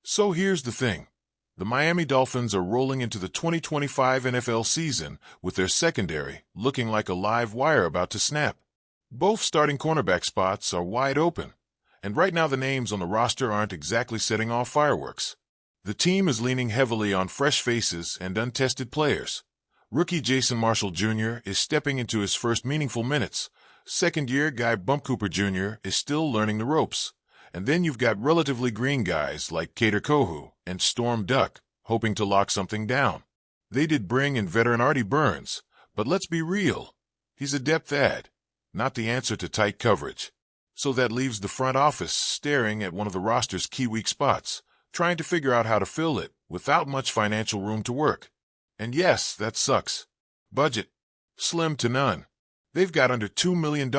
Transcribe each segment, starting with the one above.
So here's the thing. The Miami Dolphins are rolling into the 2025 NFL season with their secondary looking like a live wire about to snap. Both starting cornerback spots are wide open, and right now the names on the roster aren't exactly setting off fireworks. The team is leaning heavily on fresh faces and untested players. Rookie Jason Marshall Jr. is stepping into his first meaningful minutes. Second-year guy Bump Cooper Jr. is still learning the ropes. And then you've got relatively green guys like Kader Kohou and Storm Duck hoping to lock something down. They did bring in veteran Artie Burns, but let's be real. He's a depth add, not the answer to tight coverage. So that leaves the front office staring at one of the roster's key weak spots, trying to figure out how to fill it without much financial room to work. And yes, that sucks. Budget. Slim to none. They've got under $2 million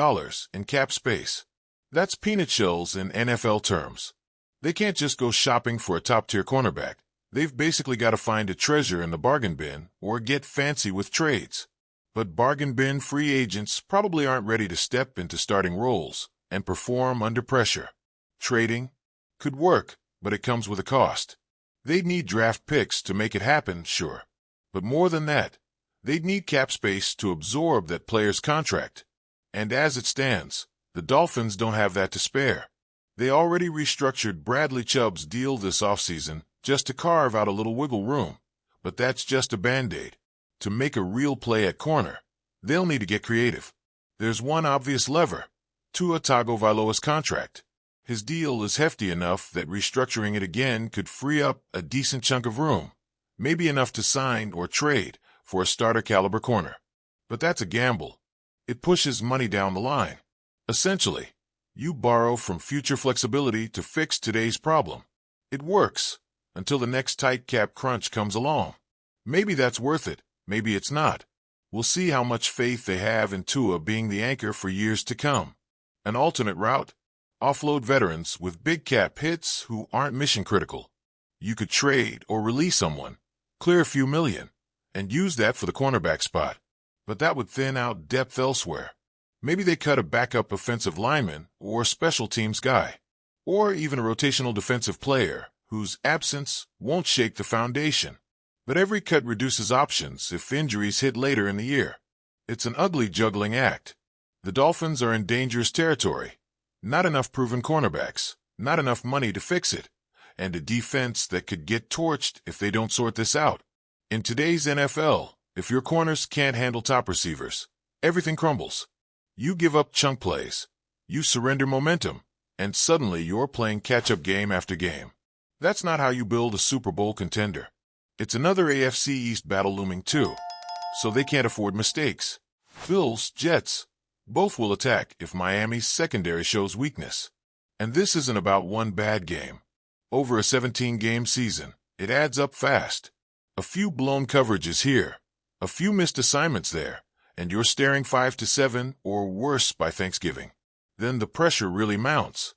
in cap space. That's peanut shells in NFL terms. They can't just go shopping for a top-tier cornerback. They've basically got to find a treasure in the bargain bin or get fancy with trades. But bargain bin free agents probably aren't ready to step into starting roles and perform under pressure. Trading could work, but it comes with a cost. They'd need draft picks to make it happen, sure. But more than that, they'd need cap space to absorb that player's contract. And as it stands, the Dolphins don't have that to spare. They already restructured Bradley Chubb's deal this offseason just to carve out a little wiggle room. But that's just a Band-Aid. To make a real play at corner, they'll need to get creative. There's one obvious lever: Tua Tagovailoa's contract. His deal is hefty enough that restructuring it again could free up a decent chunk of room, maybe enough to sign or trade for a starter-caliber corner. But that's a gamble. It pushes money down the line. Essentially, you borrow from future flexibility to fix today's problem. It works until the next tight cap crunch comes along. Maybe that's worth it, maybe it's not. We'll see how much faith they have in Tua being the anchor for years to come. An alternate route: offload veterans with big cap hits who aren't mission critical. You could trade or release someone, clear a few million, and use that for the cornerback spot. But that would thin out depth elsewhere. Maybe they cut a backup offensive lineman or special teams guy, or even a rotational defensive player whose absence won't shake the foundation. But every cut reduces options if injuries hit later in the year. It's an ugly juggling act. The Dolphins are in dangerous territory. Not enough proven cornerbacks, not enough money to fix it, and a defense that could get torched if they don't sort this out. In today's NFL, if your corners can't handle top receivers, everything crumbles. You give up chunk plays, you surrender momentum, and suddenly you're playing catch-up game after game. That's not how you build a Super Bowl contender. It's another AFC East battle looming too, so they can't afford mistakes. Bills, Jets, both will attack if Miami's secondary shows weakness. And this isn't about one bad game. Over a 17-game season, it adds up fast. A few blown coverages here, a few missed assignments there, and you're staring 5 to 7 or worse by Thanksgiving. Then the pressure really mounts.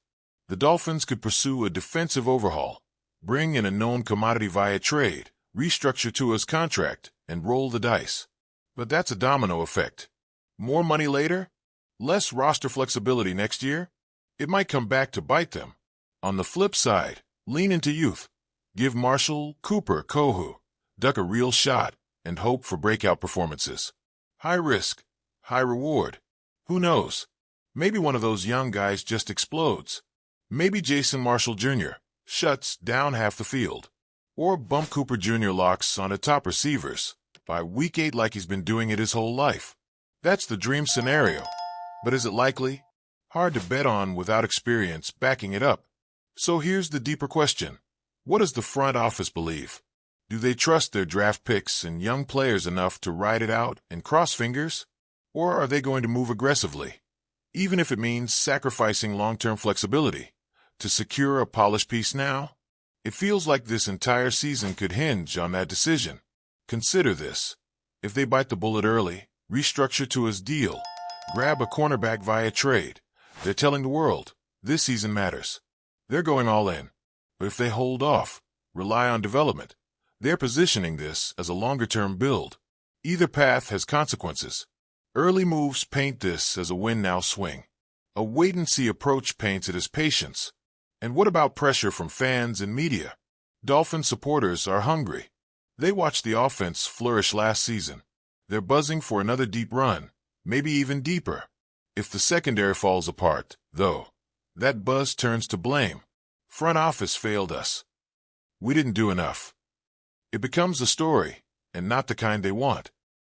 The Dolphins could pursue a defensive overhaul, bring in a known commodity via trade, restructure Tua's contract, and roll the dice. But that's a domino effect. More money later? Less roster flexibility next year? It might come back to bite them. On the flip side, lean into youth. Give Marshall, Cooper, Kohou, Duck a real shot, and hope for breakout performances. High risk, high reward. Who knows? Maybe one of those young guys just explodes. Maybe Jason Marshall Jr. shuts down half the field. Or Bump Cooper Jr. locks on a top receivers by week 8 like he's been doing it his whole life. That's the dream scenario. But is it likely? Hard to bet on without experience backing it up. So here's the deeper question. What does the front office believe? Do they trust their draft picks and young players enough to ride it out and cross fingers? Or are they going to move aggressively, even if it means sacrificing long-term flexibility, to secure a polished piece now? It feels like this entire season could hinge on that decision. Consider this. If they bite the bullet early, restructure Tua's deal, grab a cornerback via trade, they're telling the world, this season matters. They're going all in. But if they hold off, rely on development, they're positioning this as a longer-term build. Either path has consequences. Early moves paint this as a win-now swing. A wait-and-see approach paints it as patience. And what about pressure from fans and media? Dolphin supporters are hungry. They watched the offense flourish last season. They're buzzing for another deep run, maybe even deeper. If the secondary falls apart, though, that buzz turns to blame. Front office failed us. We didn't do enough. It becomes a story, and not the kind they want.